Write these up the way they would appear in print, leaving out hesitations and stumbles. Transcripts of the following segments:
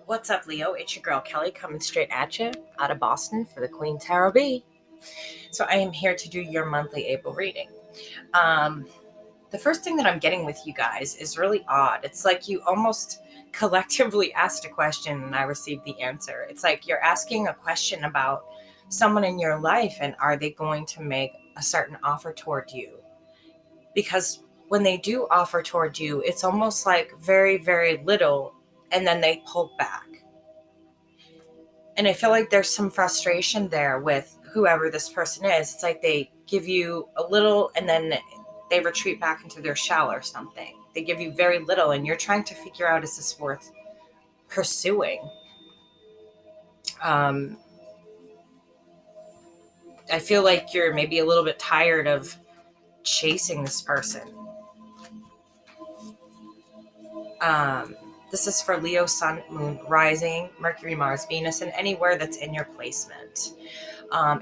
What's up, Leo? It's your girl Kelli coming straight at you out of Boston for the Queen Tarot B. So I am here to do your monthly April reading. The first thing that I'm getting with you guys is really odd. It's like you almost collectively asked a question and I received the answer. It's like you're asking a question about someone in your life and are they going to make a certain offer toward you? Because when they do offer toward you, it's almost like very, very little and then they pull back. And I feel like there's some frustration there with whoever this person is. It's like they give you a little and then they retreat back into their shell or something. They give you very little and you're trying to figure out, is this worth pursuing? I feel like you're maybe a little bit tired of chasing this person. This is for Leo, Sun, Moon, Rising, Mercury, Mars, Venus, and anywhere that's in your placement.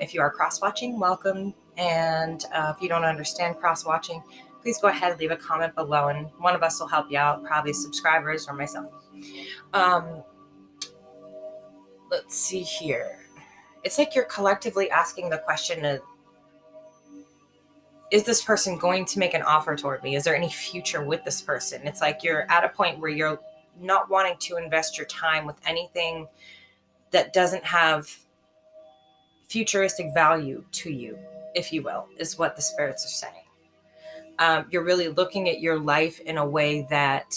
If you are cross-watching, welcome. And if you don't understand cross-watching, please go ahead and leave a comment below, and one of us will help you out, probably subscribers or myself. Let's see here. It's like you're collectively asking the question of, is this person going to make an offer toward me? Is there any future with this person? It's like you're at a point where you're not wanting to invest your time with anything that doesn't have futuristic value to you, if you will, is what the spirits are saying. You're really looking at your life in a way that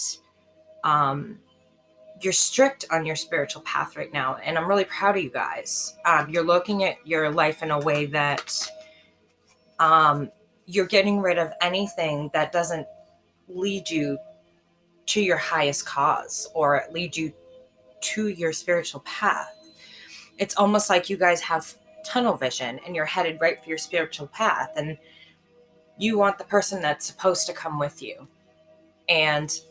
you're strict on your spiritual path right now. And I'm really proud of you guys. You're looking at your life in a way that you're getting rid of anything that doesn't lead you to your highest cause or lead you to your spiritual path. It's almost like you guys have tunnel vision and you're headed right for your spiritual path, and you want the person that's supposed to come with you, and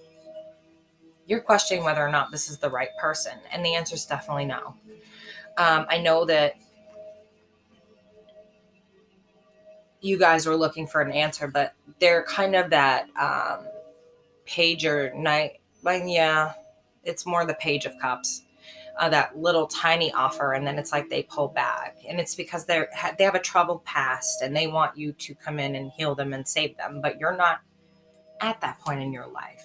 you're questioning whether or not this is the right person, and the answer is definitely no. I know that you guys were looking for an answer, but they're kind of that page or night. Like, yeah, it's more the Page of Cups. That little tiny offer, and then it's like they pull back, and it's because they have a troubled past and they want you to come in and heal them and save them, but you're not at that point in your life.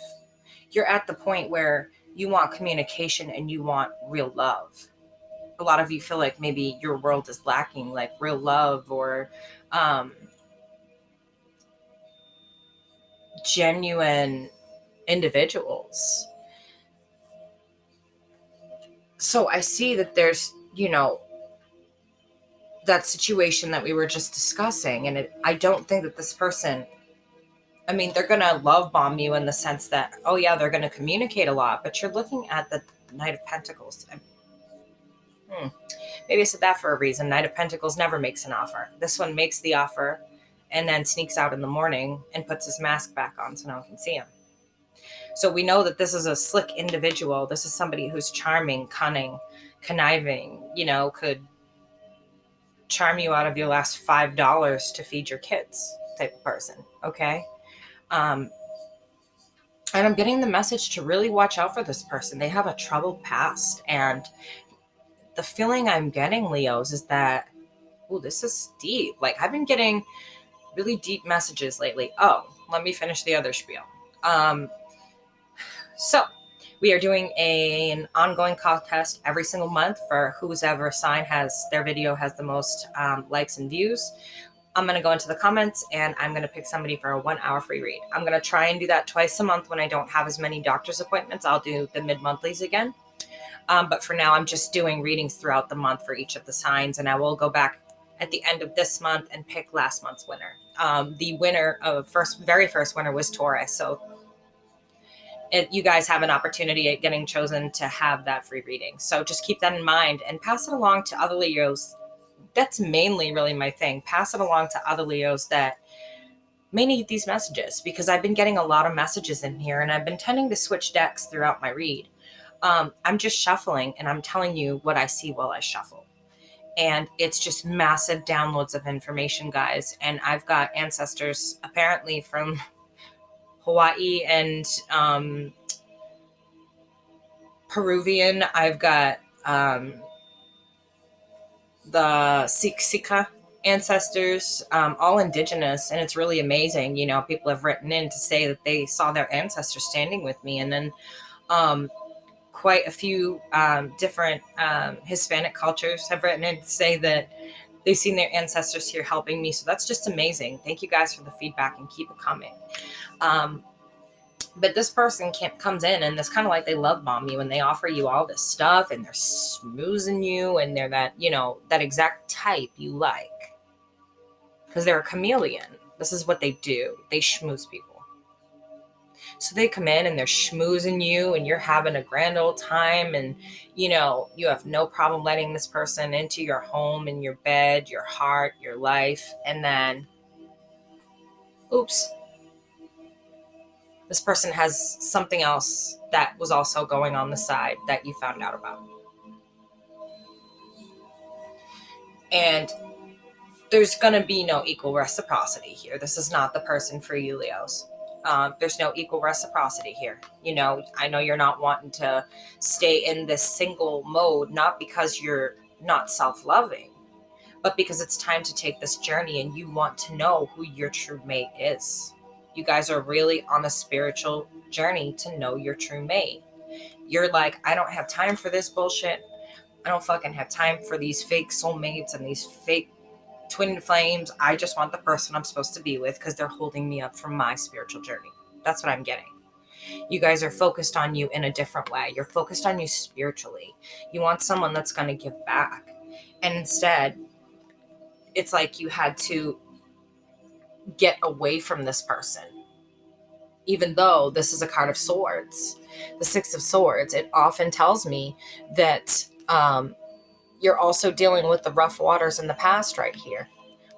You're at the point where you want communication and you want real love. A lot of you feel like maybe your world is lacking like real love or genuine individuals. So I see that there's, that situation that we were just discussing. And I don't think that this person, they're going to love bomb you in the sense that, oh yeah, they're going to communicate a lot, but you're looking at the Knight of Pentacles. Maybe I said that for a reason. Knight of Pentacles never makes an offer. This one makes the offer and then sneaks out in the morning and puts his mask back on so no one can see him. So we know that this is a slick individual. This is somebody who's charming, cunning, conniving, could charm you out of your last $5 to feed your kids type of person. Okay. And I'm getting the message to really watch out for this person. They have a troubled past. And the feeling I'm getting, Leos, is that, this is deep. Like, I've been getting really deep messages lately. Oh, let me finish the other spiel. So we are doing an ongoing contest every single month for whoever sign has their video has the most likes and views. I'm going to go into the comments and I'm going to pick somebody for a 1 hour free read. I'm going to try and do that twice a month when I don't have as many doctor's appointments. I'll do the mid-monthlies again. But for now, I'm just doing readings throughout the month for each of the signs. And I will go back at the end of this month and pick last month's winner. The winner of very first winner was Taurus. So you guys have an opportunity at getting chosen to have that free reading. So just keep that in mind and pass it along to other Leos. That's mainly really my thing. Pass it along to other Leos that may need these messages, because I've been getting a lot of messages in here and I've been tending to switch decks throughout my read. I'm just shuffling and I'm telling you what I see while I shuffle. And it's just massive downloads of information, guys. And I've got ancestors apparently from Hawaii and Peruvian. I've got the Sika ancestors, all indigenous, and it's really amazing. You know, people have written in to say that they saw their ancestors standing with me, and then quite a few different Hispanic cultures have written in to say that they've seen their ancestors here helping me. So that's just amazing. Thank you guys for the feedback and keep it coming. But this person comes in and it's kind of like they love bomb you and they offer you all this stuff and they're smoozing you and they're that, you know, that exact type you like. Because they're a chameleon. This is what they do. They schmooze people. So they come in and they're schmoozing you and you're having a grand old time and, you know, you have no problem letting this person into your home and your bed, your heart, your life. And then, oops, this person has something else that was also going on the side that you found out about. And there's going to be no equal reciprocity here. This is not the person for you, Leos. There's no equal reciprocity here. You know, I know you're not wanting to stay in this single mode, not because you're not self-loving, but because it's time to take this journey and you want to know who your true mate is. You guys are really on a spiritual journey to know your true mate. You're like, I don't have time for this bullshit. I don't fucking have time for these fake soulmates and these fake twin flames. I just want the person I'm supposed to be with because they're holding me up from my spiritual journey. That's what I'm getting. You guys are focused on you in a different way. You're focused on you spiritually. You want someone that's going to give back. And instead, it's like you had to get away from this person. Even though this is a card of swords, the Six of Swords, it often tells me that you're also dealing with the rough waters in the past right here,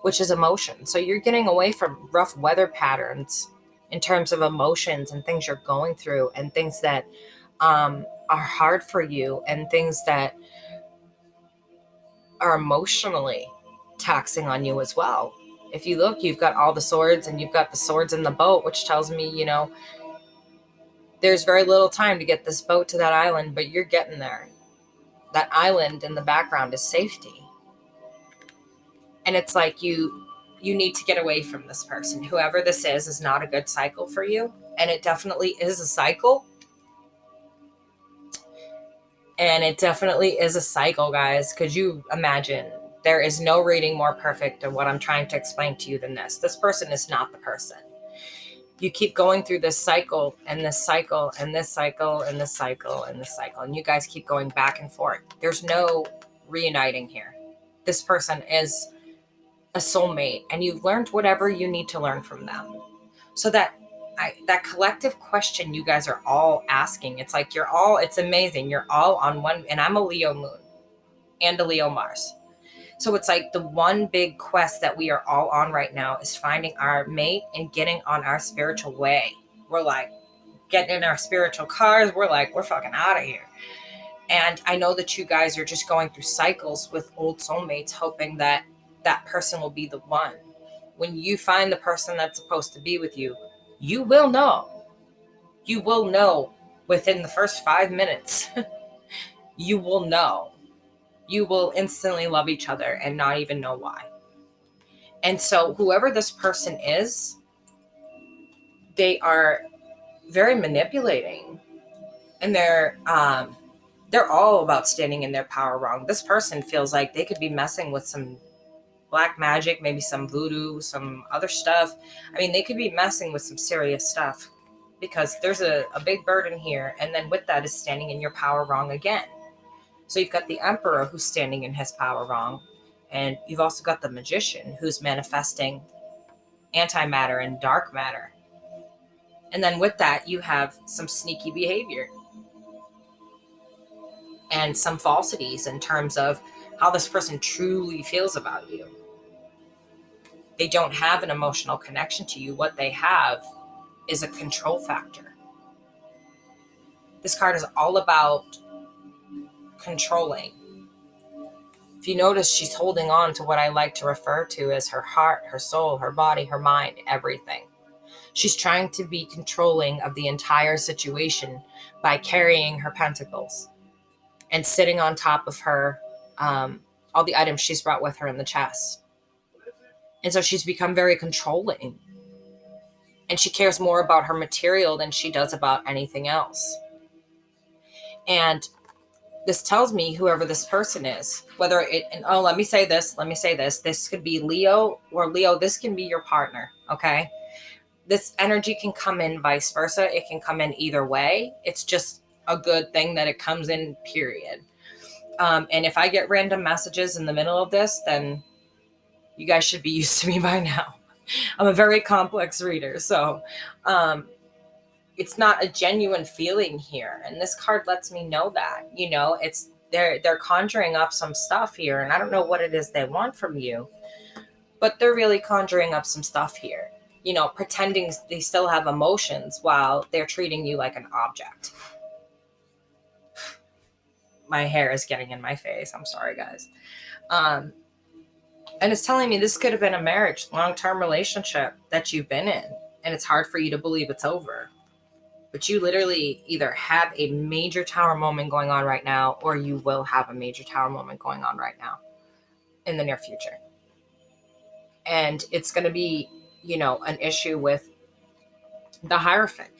which is emotion. So you're getting away from rough weather patterns in terms of emotions and things you're going through and things that are hard for you and things that are emotionally taxing on you as well. If you look, you've got all the swords and you've got the swords in the boat, which tells me, you know, there's very little time to get this boat to that island, but you're getting there. That island in the background is safety. And it's like you need to get away from this person. Whoever this is not a good cycle for you. And it definitely is a cycle. And it definitely is a cycle, guys. Could you imagine? There is no reading more perfect of what I'm trying to explain to you than this. This person is not the person. You keep going through this cycle and this cycle and this cycle and this cycle and this cycle. And you guys keep going back and forth. There's no reuniting here. This person is a soulmate and you've learned whatever you need to learn from them. So that collective question you guys are all asking, it's like it's amazing. You're all on one, and I'm a Leo moon and a Leo Mars. So it's like the one big quest that we are all on right now is finding our mate and getting on our spiritual way. We're like getting in our spiritual cars. We're fucking out of here. And I know that you guys are just going through cycles with old soulmates, hoping that that person will be the one. When you find the person that's supposed to be with you, you will know. You will know within the first 5 minutes. You will know. You will instantly love each other and not even know why. And so whoever this person is, they are very manipulating. And they're all about standing in their power wrong. This person feels like they could be messing with some black magic, maybe some voodoo, some other stuff. I mean, they could be messing with some serious stuff because there's a big burden here. And then with that is standing in your power wrong again. So you've got the Emperor who's standing in his power wrong. And you've also got the Magician who's manifesting antimatter and dark matter. And then with that, you have some sneaky behavior and some falsities in terms of how this person truly feels about you. They don't have an emotional connection to you. What they have is a control factor. This card is all about controlling. If you notice, she's holding on to what I like to refer to as her heart, her soul, her body, her mind, everything. She's trying to be controlling of the entire situation by carrying her pentacles and sitting on top of her, all the items she's brought with her in the chest. And so she's become very controlling. And she cares more about her material than she does about anything else. And this tells me whoever this person is, whether it, and oh, let me say this. This could be Leo, or Leo, this can be your partner, okay? This energy can come in vice versa. It can come in either way. It's just a good thing that it comes in, period. And if I get random messages in the middle of this, then you guys should be used to me by now. I'm a very complex reader, so it's not a genuine feeling here. And this card lets me know that, you know, it's they're conjuring up some stuff here, and I don't know what it is they want from you, but they're really conjuring up some stuff here. You know, pretending they still have emotions while they're treating you like an object. My hair is getting in my face. I'm sorry, guys. And it's telling me this could have been a marriage, long-term relationship that you've been in, and it's hard for you to believe it's over. But you literally either have a major tower moment going on right now, or you will have a major tower moment going on right now in the near future. And it's going to be, you know, an issue with the Hierophant.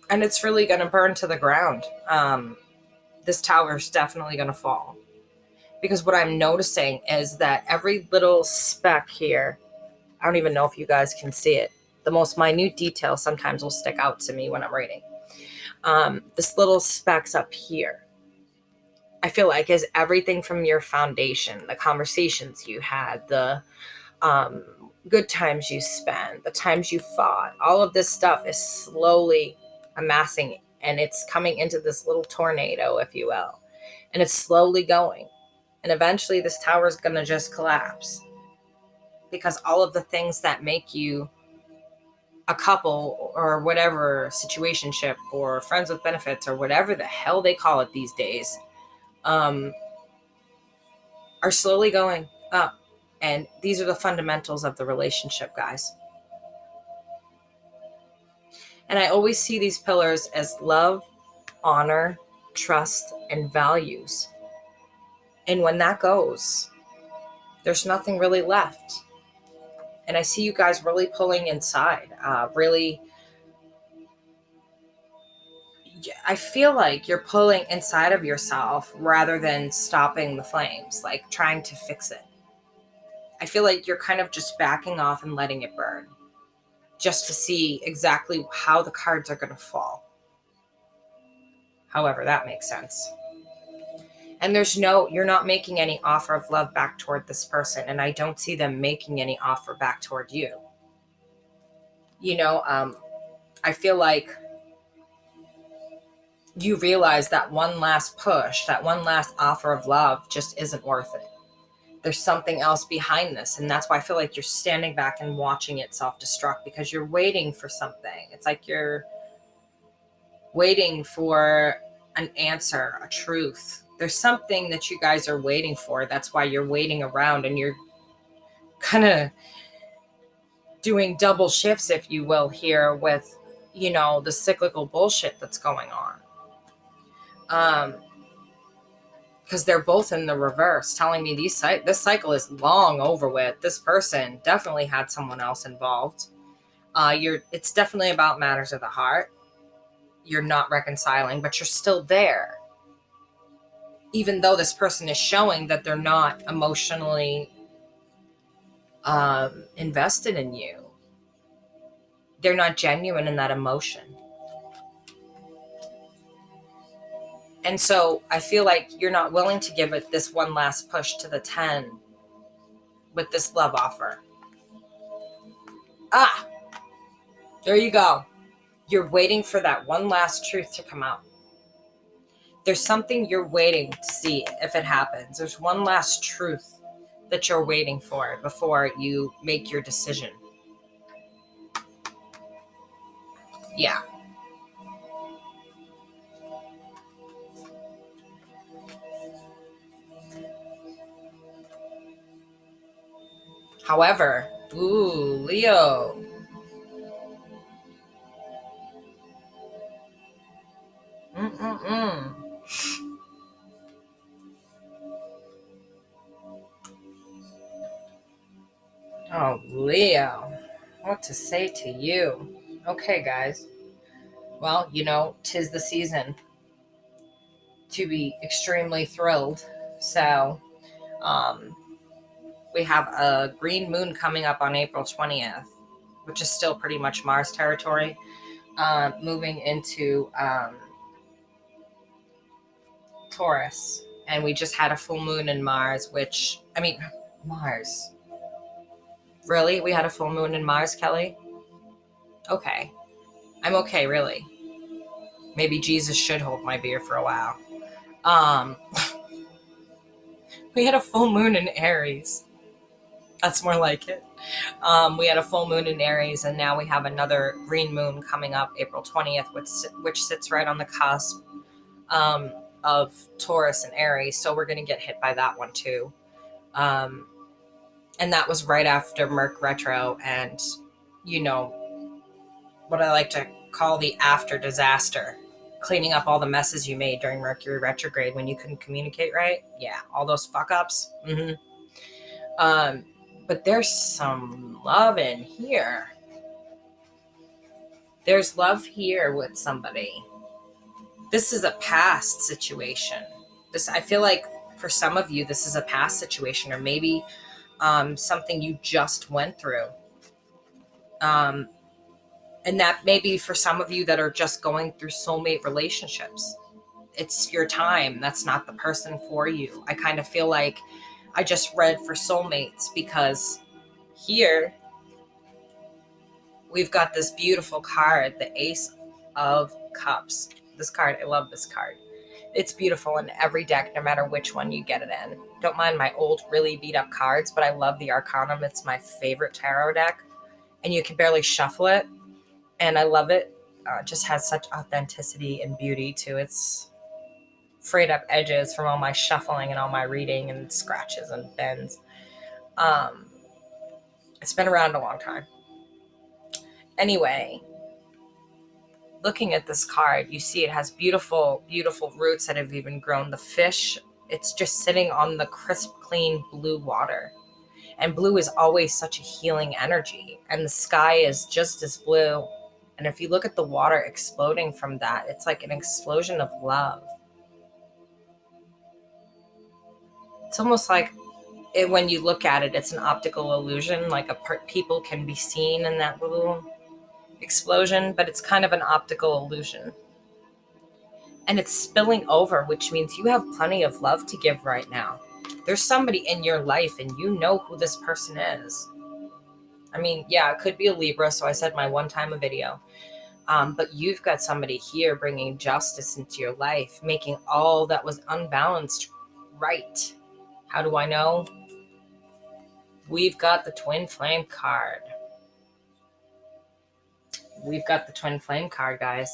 And it's really going to burn to the ground. This tower is definitely going to fall. Because what I'm noticing is that every little speck here, I don't even know if you guys can see it. The most minute detail sometimes will stick out to me when I'm reading. This little specks up here, I feel like, is everything from your foundation, the conversations you had, the good times you spent, the times you fought. All of this stuff is slowly amassing, and it's coming into this little tornado, if you will. And it's slowly going. And eventually this tower is going to just collapse. Because all of the things that make you a couple, or whatever, situationship, or friends with benefits, or whatever the hell they call it these days, are slowly going up. And these are the fundamentals of the relationship, guys. And I always see these pillars as love, honor, trust, and values. And when that goes, there's nothing really left. And I see you guys really pulling inside, I feel like you're pulling inside of yourself rather than stopping the flames, like trying to fix it. I feel like you're kind of just backing off and letting it burn, just to see exactly how the cards are going to fall. However, that makes sense. And you're not making any offer of love back toward this person. And I don't see them making any offer back toward you. You know, I feel like you realize that one last push, that one last offer of love just isn't worth it. There's something else behind this. And that's why I feel like you're standing back and watching it self-destruct, because you're waiting for something. It's like you're waiting for an answer, a truth. There's something that you guys are waiting for. That's why you're waiting around, and you're kind of doing double shifts, if you will, here with, you know, the cyclical bullshit that's going on. Because they're both in the reverse, telling me this cycle is long over with. This person definitely had someone else involved. It's definitely about matters of the heart. You're not reconciling, but you're still there. Even though this person is showing that they're not emotionally invested in you. They're not genuine in that emotion. And so I feel like you're not willing to give it this one last push to the 10 with this love offer. There you go. You're waiting for that one last truth to come out. There's something you're waiting to see if it happens. There's one last truth that you're waiting for before you make your decision. Yeah. However, ooh, Leo. Mm-mm-mm. Oh, Leo. What to say to you? Okay, guys. Well, tis the season to be extremely thrilled. So, um, we have a green moon coming up on April 20th, which is still pretty much Mars territory, moving into Taurus. And we just had a full moon in Mars, Mars. Really? We had a full moon in Mars, Kelly? Okay. I'm okay, really. Maybe Jesus should hold my beer for a while. Um, we had a full moon in Aries. That's more like it. We had a full moon in Aries, and now we have another green moon coming up April 20th, which sits right on the cusp um, of Taurus and Aries. So we're going to get hit by that one too. Um, and that was right after Merc retro, and what I like to call the after disaster, cleaning up all the messes you made during Mercury retrograde when you couldn't communicate right. Yeah, all those fuck ups. Um, but there's some love in here. There's love here with somebody. This is a past situation. I feel like for some of you, this is a past situation, or maybe something you just went through. And that may be for some of you that are just going through soulmate relationships. It's your time. That's not the person for you. I kind of feel like I just read for soulmates, because here we've got this beautiful card, the Ace of Cups. This card, I love this card. It's beautiful in every deck, no matter which one you get it in. Don't mind my old, really beat up cards, but I love the Arcanum. It's my favorite tarot deck, and you can barely shuffle it, and I love it. It just has such authenticity and beauty to its frayed up edges from all my shuffling and all my reading and scratches and bends. It's been around a long time. Anyway, looking at this card, you see it has beautiful, beautiful roots that have even grown. The fish, it's just sitting on the crisp, clean blue water. And blue is always such a healing energy. And the sky is just as blue. And if you look at the water exploding from that, it's like an explosion of love. It's almost like when you look at it, it's an optical illusion. Like people can be seen in that little explosion, but it's kind of an optical illusion. And it's spilling over, which means you have plenty of love to give right now. There's somebody in your life, and you know who this person is. I mean, yeah, it could be a Libra, so I said my one time a video. But you've got somebody here bringing justice into your life, making all that was unbalanced right. How do I know? We've got the Twin Flame card. We've got the Twin Flame card, guys.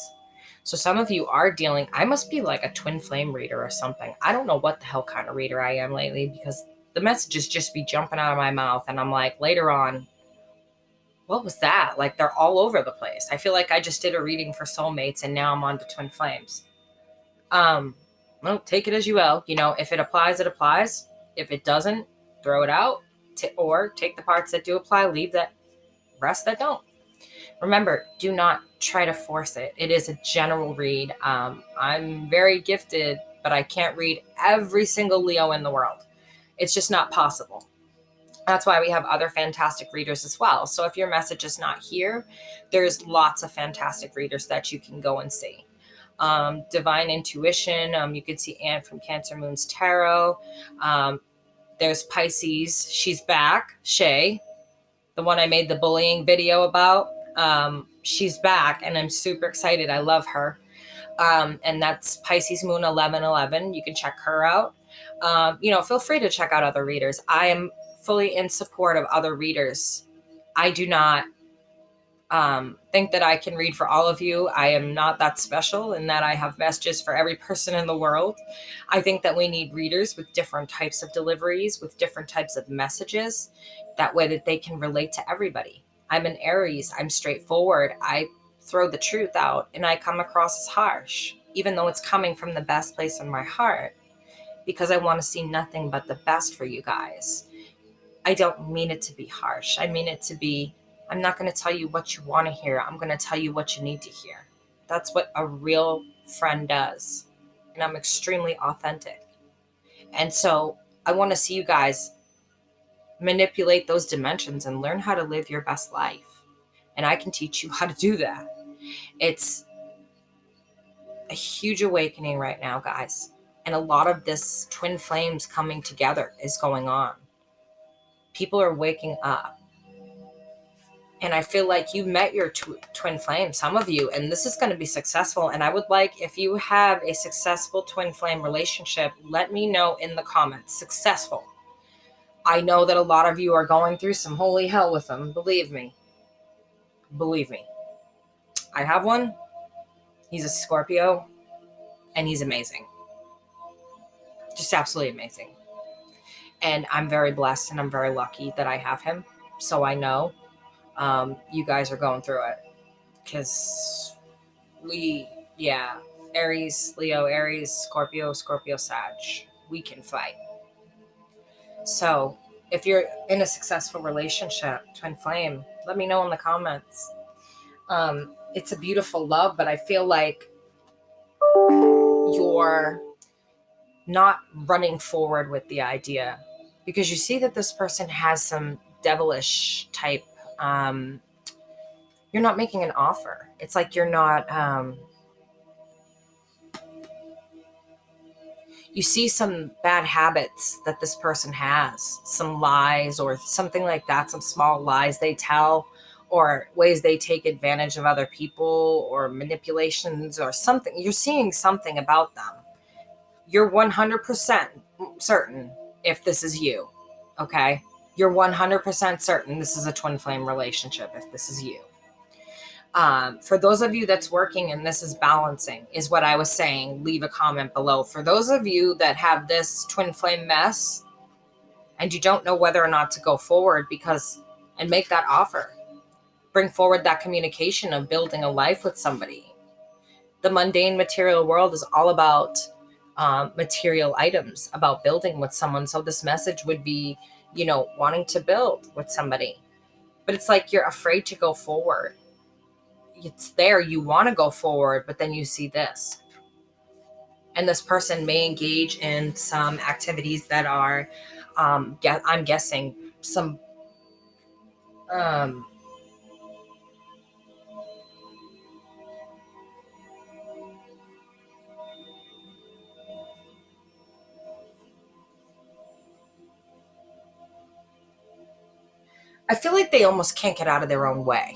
So some of you are dealing, I must be like a Twin Flame reader or something. I don't know what the hell kind of reader I am lately, because the messages just be jumping out of my mouth, and I'm like, later on, what was that? Like, they're all over the place. I feel like I just did a reading for soulmates, and now I'm on to Twin Flames. Well, take it as you will. If it applies, it applies. If it doesn't, throw it out, or take the parts that do apply, leave that rest that don't. Remember, do not try to force it. It is a general read. I'm very gifted, but I can't read every single Leo in the world. It's just not possible. That's why we have other fantastic readers as well. So if your message is not here, there's lots of fantastic readers that you can go and see. Divine Intuition, you can see Anne from Cancer Moon's Tarot. There's Pisces. She's back. Shay, the one I made the bullying video about. She's back, and I'm super excited. I love her. And that's Pisces Moon 1111. You can check her out. Feel free to check out other readers. I am fully in support of other readers. I do not Think that I can read for all of you. I am not that special in that I have messages for every person in the world. I think that we need readers with different types of deliveries, with different types of messages, that way that they can relate to everybody. I'm an Aries. I'm straightforward. I throw the truth out and I come across as harsh, even though it's coming from the best place in my heart, because I want to see nothing but the best for you guys. I don't mean it to be harsh. I mean it to be, I'm not going to tell you what you want to hear. I'm going to tell you what you need to hear. That's what a real friend does. And I'm extremely authentic. And so I want to see you guys manipulate those dimensions and learn how to live your best life. And I can teach you how to do that. It's a huge awakening right now, guys. And a lot of this twin flames coming together is going on. People are waking up. And I feel like you met your twin flame, some of you, and this is going to be successful. And I would like, if you have a successful twin flame relationship, let me know in the comments. Successful. I know that a lot of you are going through some holy hell with them. Believe me. Believe me. I have one. He's a Scorpio, and he's amazing. Just absolutely amazing. And I'm very blessed and I'm very lucky that I have him. So I know you guys are going through it. Because Aries, Leo, Aries, Scorpio, Sag, we can fight. So if you're in a successful relationship, twin flame, let me know in the comments. It's a beautiful love, but I feel like you're not running forward with the idea because you see that this person has some devilish type. You're not making an offer. It's like you're not. You see some bad habits that this person has, some lies or something like that, some small lies they tell, or ways they take advantage of other people, or manipulations or something. You're seeing something about them. You're 100% certain if this is you, okay? You're 100% certain this is a twin flame relationship if this is you. For those of you that's working and this is balancing, is what I was saying, leave a comment below. For those of you that have this twin flame mess and you don't know whether or not to go forward and make that offer, bring forward that communication of building a life with somebody. The mundane material world is all about material items, about building with someone. So this message would be, wanting to build with somebody. But it's like you're afraid to go forward. It's there, you want to go forward, but then you see this. And this person may engage in some activities that are, I'm guessing, some I feel like they almost can't get out of their own way,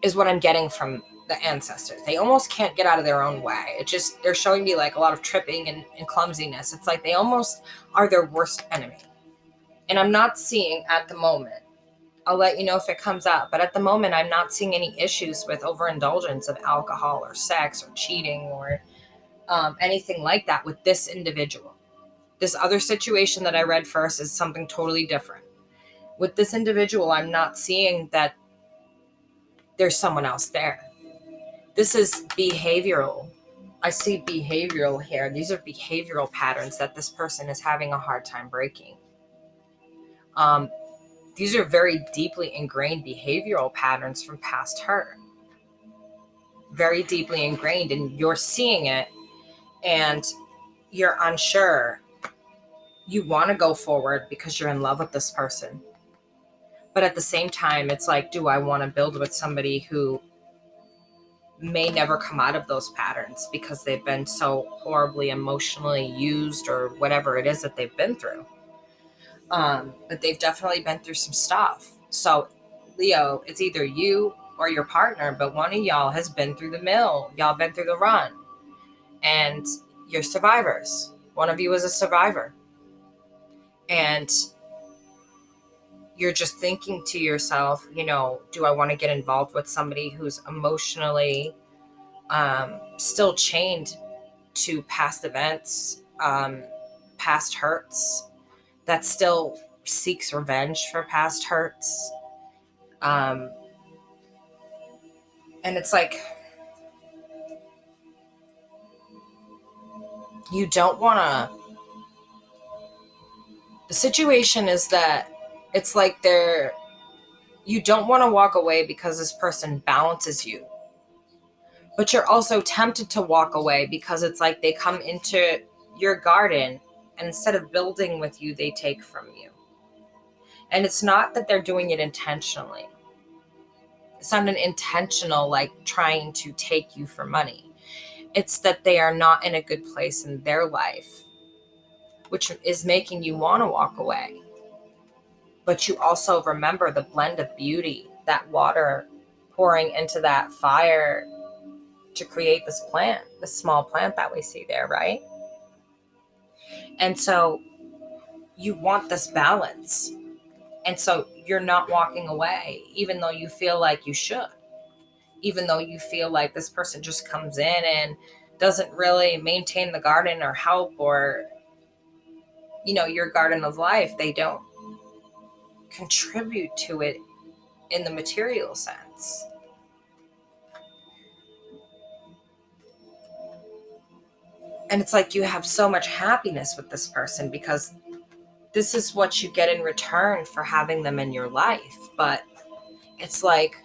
is what I'm getting from the ancestors. They almost can't get out of their own way. It just, they're showing me like a lot of tripping and clumsiness. It's like they almost are their worst enemy. And I'm not seeing at the moment, I'll let you know if it comes up, but at the moment, I'm not seeing any issues with overindulgence of alcohol or sex or cheating or anything like that with this individual. This other situation that I read first is something totally different. With this individual, I'm not seeing that there's someone else there. This is behavioral. I see behavioral here. These are behavioral patterns that this person is having a hard time breaking. These are very deeply ingrained behavioral patterns from past hurt. Very deeply ingrained, and you're seeing it and you're unsure. You want to go forward because you're in love with this person. But at the same time, it's like, do I want to build with somebody who may never come out of those patterns because they've been so horribly emotionally used or whatever it is that they've been through? But they've definitely been through some stuff. So, Leo, it's either you or your partner, but one of y'all has been through the mill. Y'all been through the run. And you're survivors. One of you is a survivor. And you're just thinking to yourself, do I want to get involved with somebody who's emotionally still chained to past events, past hurts, that still seeks revenge for past hurts? And it's like, you don't want to. The situation is that it's like you don't want to walk away because this person balances you. But you're also tempted to walk away because it's like they come into your garden, and instead of building with you, they take from you. And it's not that they're doing it intentionally. It's not an intentional, like, trying to take you for money. It's that they are not in a good place in their life, which is making you want to walk away. But you also remember the blend of beauty, that water pouring into that fire to create this plant, this small plant that we see there, right? And so you want this balance. And so you're not walking away, even though you feel like you should, even though you feel like this person just comes in and doesn't really maintain the garden or help, or, your garden of life. They don't contribute to it in the material sense. And it's like you have so much happiness with this person because this is what you get in return for having them in your life. But it's like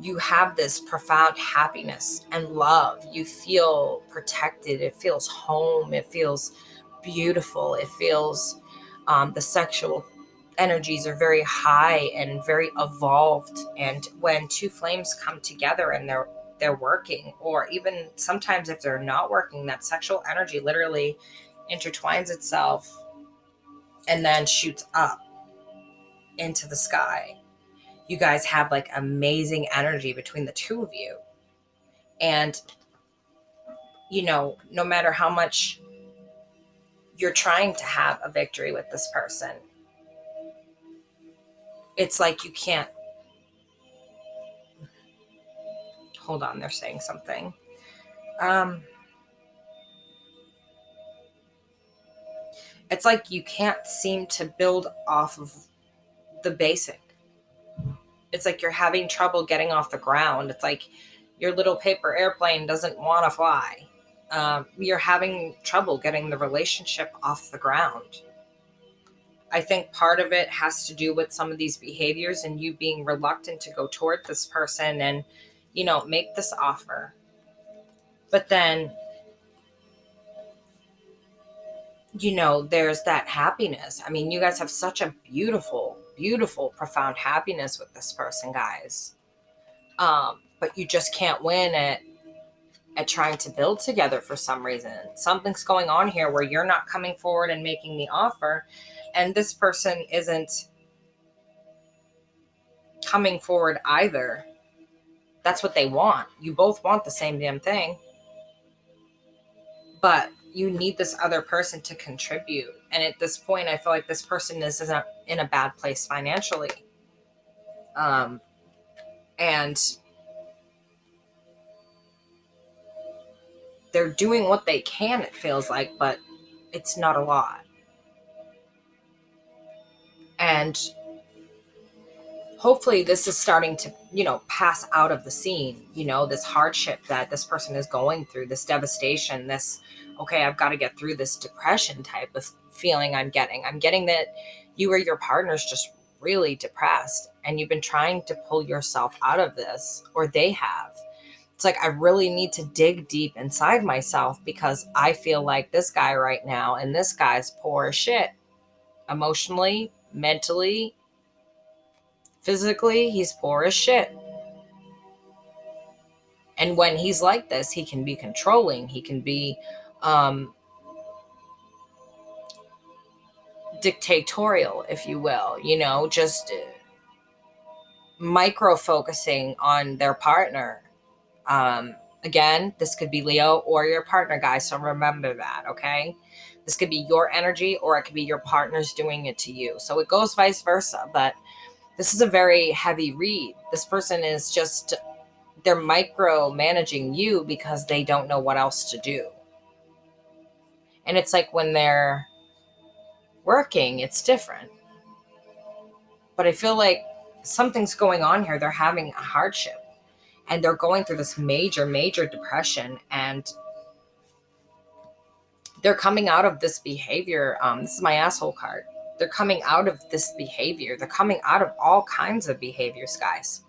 you have this profound happiness and love. You feel protected. It feels home. It feels beautiful. It feels the sexual energies are very high and very evolved. And when two flames come together and they're working, or even sometimes if they're not working, that sexual energy literally intertwines itself and then shoots up into the sky. You guys have like amazing energy between the two of you. And, no matter how much you're trying to have a victory with this person, it's like you can't. Hold on, they're saying something. It's like you can't seem to build off of the basic. It's like you're having trouble getting off the ground. It's like your little paper airplane doesn't want to fly. You're having trouble getting the relationship off the ground. I think part of it has to do with some of these behaviors and you being reluctant to go toward this person and, make this offer. But then, there's that happiness. I mean, you guys have such a beautiful, beautiful, profound happiness with this person, guys. But you just can't win at trying to build together for some reason. Something's going on here where you're not coming forward and making the offer, and this person isn't coming forward either. That's what they want. You both want the same damn thing. But you need this other person to contribute. And at this point, I feel like this person is in a bad place financially. And they're doing what they can, it feels like, but it's not a lot. And hopefully this is starting to, pass out of the scene, this hardship that this person is going through, this devastation, this, okay, I've got to get through this depression type of feeling I'm getting. I'm getting that you or your partner's just really depressed and you've been trying to pull yourself out of this, or they have. It's like, I really need to dig deep inside myself because I feel like this guy right now, and this guy's poor as shit. Emotionally, mentally, physically, he's poor as shit. And when he's like this, he can be controlling. He can be dictatorial, if you will, just micro-focusing on their partner. Again, this could be Leo or your partner, guys, so remember that, okay? This could be your energy, or it could be your partner's doing it to you. So it goes vice versa. But this is a very heavy read. This person is just, they're micromanaging you because they don't know what else to do. And it's like when they're working, it's different. But I feel like something's going on here. They're having a hardship and they're going through this major, major depression, and they're coming out of this behavior. This is my asshole card. They're coming out of this behavior. They're coming out of all kinds of behaviors, guys.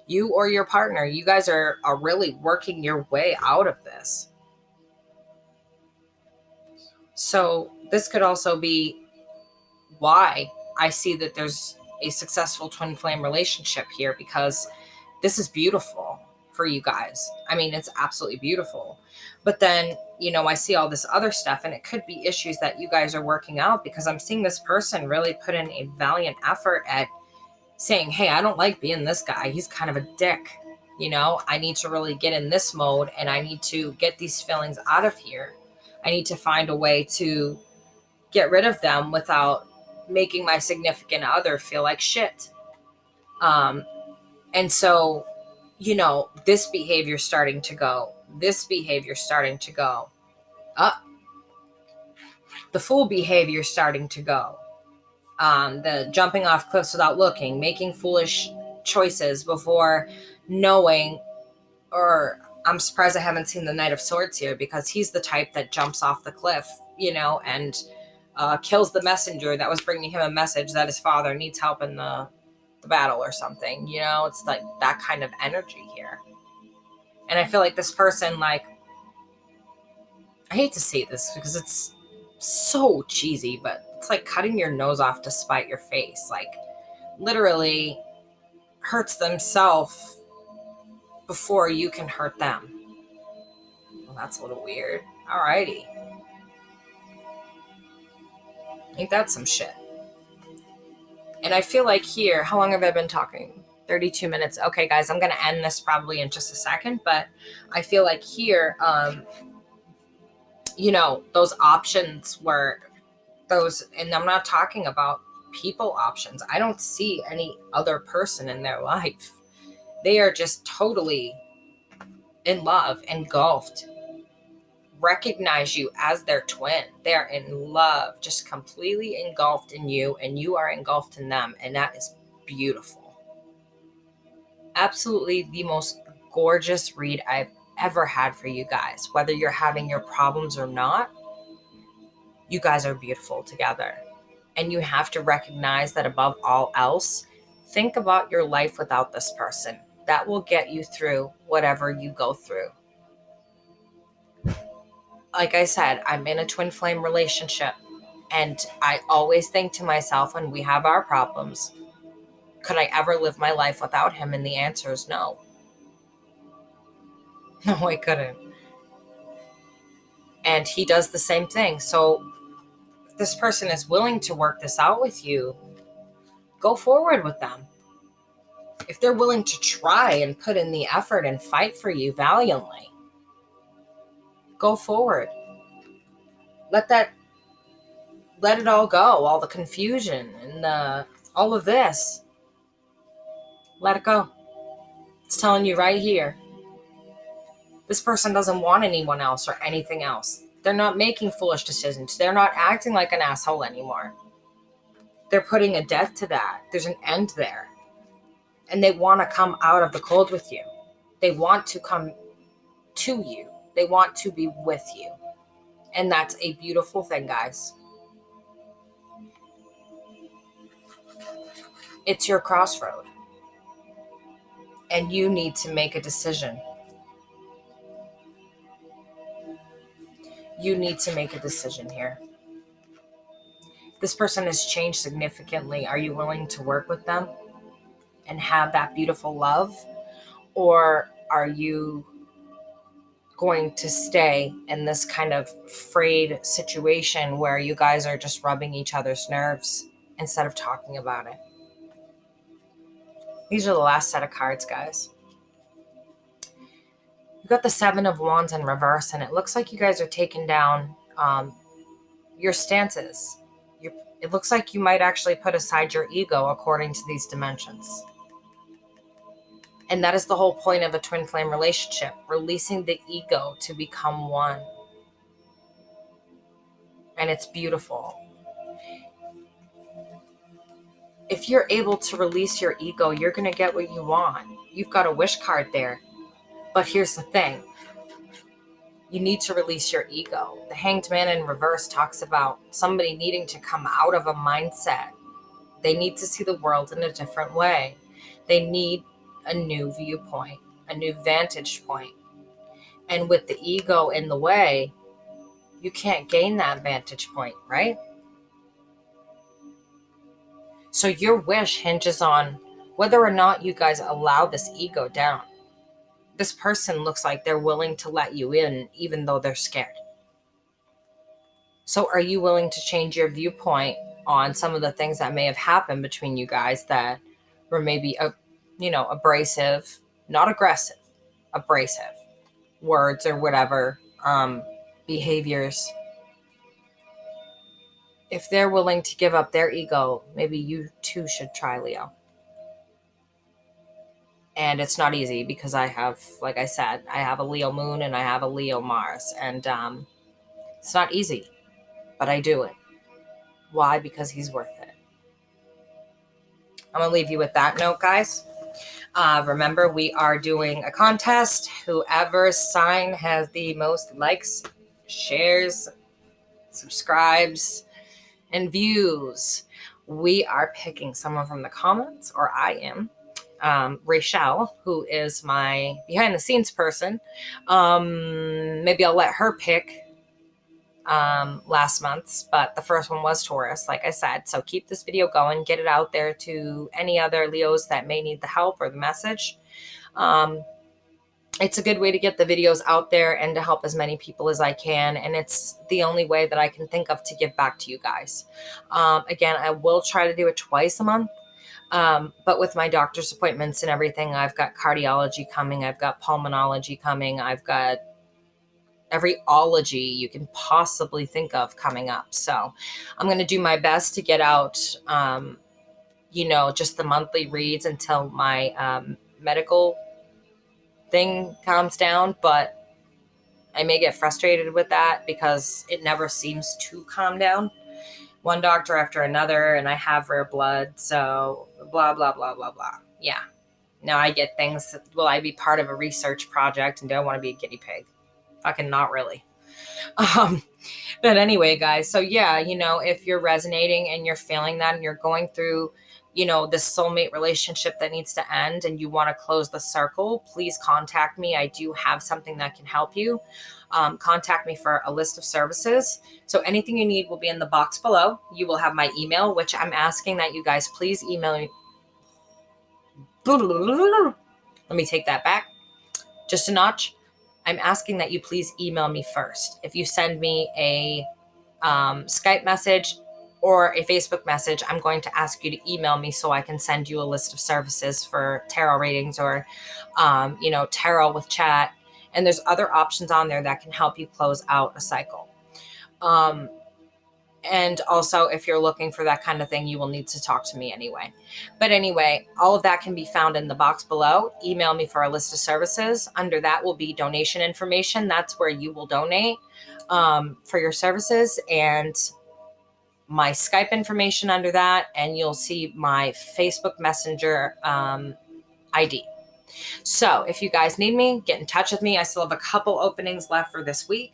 You or your partner, you guys are really working your way out of this. So this could also be why I see that there's a successful twin flame relationship here, because this is beautiful for you guys. I mean, it's absolutely beautiful. But then, I see all this other stuff, and it could be issues that you guys are working out, because I'm seeing this person really put in a valiant effort at saying, hey, I don't like being this guy. He's kind of a dick. I need to really get in this mode, and I need to get these feelings out of here. I need to find a way to get rid of them without making my significant other feel like shit. And so, this behavior starting to go. This behavior starting to go. The fool behavior starting to go. The jumping off cliffs without looking, making foolish choices before knowing, or I'm surprised I haven't seen the Knight of Swords here, because he's the type that jumps off the cliff, and kills the messenger that was bringing him a message that his father needs help in the battle or something. It's like that kind of energy here. And I feel like this person, like, I hate to say this because it's so cheesy, but it's like cutting your nose off to spite your face. Like, literally hurts themselves before you can hurt them. Well, that's a little weird. Alrighty. Ain't that some shit? And I feel like here, how long have I been talking? 32 minutes. Okay, guys, I'm going to end this probably in just a second, but I feel like here, those options were those, and I'm not talking about people options. I don't see any other person in their life. They are just totally in love, engulfed, recognize you as their twin. They are in love, just completely engulfed in you, and you are engulfed in them. And that is beautiful. Absolutely the most gorgeous read I've ever had for you guys. Whether you're having your problems or not, you guys are beautiful together. And you have to recognize that above all else, think about your life without this person. That will get you through whatever you go through. Like I said, I'm in a twin flame relationship, and I always think to myself when we have our problems, could I ever live my life without him? And the answer is no. No, I couldn't. And he does the same thing. So if this person is willing to work this out with you, go forward with them. If they're willing to try and put in the effort and fight for you valiantly, go forward. Let it all go, all the confusion and all of this. Let it go. It's telling you right here. This person doesn't want anyone else or anything else. They're not making foolish decisions. They're not acting like an asshole anymore. They're putting a death to that. There's an end there. And they want to come out of the cold with you. They want to come to you. They want to be with you. And that's a beautiful thing, guys. It's your crossroad. And you need to make a decision. You need to make a decision here. This person has changed significantly. Are you willing to work with them and have that beautiful love? Or are you going to stay in this kind of frayed situation where you guys are just rubbing each other's nerves instead of talking about it? These are the last set of cards, guys. You got the Seven of Wands in reverse, and it looks like you guys are taking down your stances. It looks like you might actually put aside your ego according to these dimensions. And that is the whole point of a twin flame relationship, releasing the ego to become one. And it's beautiful. If you're able to release your ego, you're going to get what you want. You've got a wish card there. But here's the thing. You need to release your ego. The Hanged Man in reverse talks about somebody needing to come out of a mindset. They need to see the world in a different way. They need a new viewpoint, a new vantage point. And with the ego in the way, you can't gain that vantage point, right? So your wish hinges on whether or not you guys allow this ego down. This person looks like they're willing to let you in, even though they're scared. So are you willing to change your viewpoint on some of the things that may have happened between you guys that were maybe, abrasive, not aggressive, abrasive words or whatever, behaviors? If they're willing to give up their ego, maybe you too should try, Leo. And it's not easy because I have, like I said, I have a Leo moon and I have a Leo Mars. And it's not easy, but I do it. Why? Because he's worth it. I'm going to leave you with that note, guys. Remember, we are doing a contest. Whoever's sign has the most likes, shares, subscribes, and views, we are picking someone from the comments, or I am. Rachel, who is my behind the scenes person. Maybe I'll let her pick last month's, but the first one was Taurus, like I said. So keep this video going, get it out there to any other Leos that may need the help or the message. It's a good way to get the videos out there and to help as many people as I can. And it's the only way that I can think of to give back to you guys. Again, I will try to do it twice a month. But with my doctor's appointments and everything, I've got cardiology coming. I've got pulmonology coming. I've got every ology you can possibly think of coming up. So I'm going to do my best to get out, just the monthly reads until my medical thing calms down. But I may get frustrated with that because it never seems to calm down. One doctor after another, and I have rare blood, so blah, blah, blah, blah, blah. Yeah. Now I get things. Will I be part of a research project and do I want to be a guinea pig? Fucking not really. But anyway, guys, so yeah, if you're resonating and you're feeling that and you're going through, this soulmate relationship that needs to end and you want to close the circle, please contact me. I do have something that can help you. Contact me for a list of services. So anything you need will be in the box below. You will have my email, which I'm asking that you guys please email me. Let me take that back just a notch. I'm asking that you please email me first. If you send me a Skype message or a Facebook message, I'm going to ask you to email me so I can send you a list of services for tarot readings or, tarot with chat. And there's other options on there that can help you close out a cycle. And also, if you're looking for that kind of thing, you will need to talk to me anyway. But anyway, all of that can be found in the box below. Email me for a list of services. Under that will be donation information. That's where you will donate for your services. And my Skype information under that. And you'll see my Facebook Messenger ID. So if you guys need me, get in touch with me. I still have a couple openings left for this week.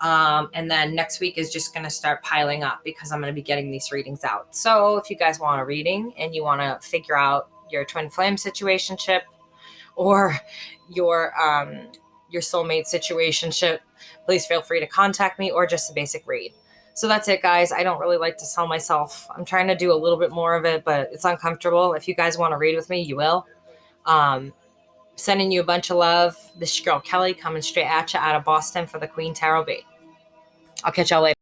And then next week is just going to start piling up because I'm going to be getting these readings out. So if you guys want a reading and you want to figure out your twin flame situationship or your soulmate situationship, please feel free to contact me or just a basic read. So that's it, guys. I don't really like to sell myself. I'm trying to do a little bit more of it, but it's uncomfortable. If you guys want to read with me, you will. Sending you a bunch of love. This is your girl Kelli coming straight at you out of Boston for the Queen Tarot Bait. I'll catch y'all later.